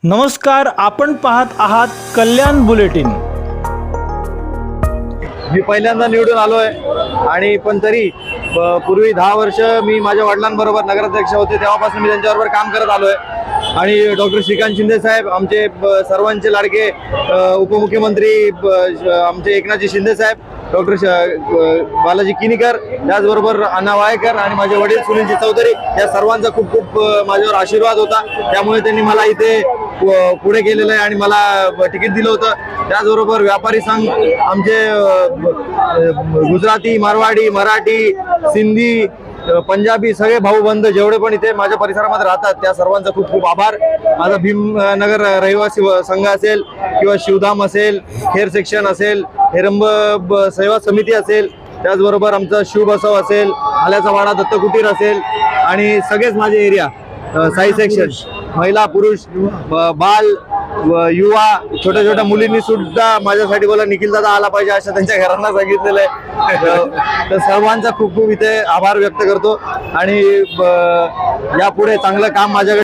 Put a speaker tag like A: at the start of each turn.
A: नमस्कार, आपण पाहत आहात कल्याण बुलेटिन।
B: मी पहिल्यांदा निवडून आलोय आणि पण तरी पूर्वी 10 वर्ष मी माझ्या वडिलांबरोबर नगराध्यक्ष होते, तेव्हापासून मी त्यांच्याबरोबर काम करत आलोय। आणि डॉक्टर श्रीकांत शिंदे साहेब आमचे सर्वांचे लाडके उपमुख्यमंत्री, आमचे एकनाथजी शिंदे साहेब, डॉक्टर बालाजी किनीकर, त्याचबरोबर अण्णा वायकर आणि माझे वडील सुनीलजी चौधरी, या सर्वांचा खूप खूप माझ्यावर आशीर्वाद होता। त्यामुळे त्यांनी मला इथे पुढे केलेलं आहे आणि मला तिकीट दिलं होतं। त्याचबरोबर व्यापारी संघ आमचे गुजराती, मारवाडी, मराठी, सिंधी, पंजाबी सगळे भाऊबंद जेवढे पण इथे माझ्या परिसरामध्ये राहतात त्या सर्वांचा खूप खूप आभार। माझा भीमनगर रहिवासी संघ असेल किंवा शिवधाम असेल, खेर सेक्शन असेल, हेरंब सेवा समिती असेल, त्याचबरोबर आमचा शिवबसव असेल, आल्याचा वाडा दत्तकुटीर असेल आणि सगळेच माझे एरिया साई सेक्शन, महिला, पुरुष, बाल, युवा, छोट्या छोट्या मुलींनी सुद्धा माझ्यासाठी बोला निखिल दादा आला पाहिजे असं त्यांच्या घरांना सांगितलेलं आहे। तर सर्वांचा खूप खूप इथे आभार व्यक्त करतो आणि यापुढे चांगलं काम माझ्याकडे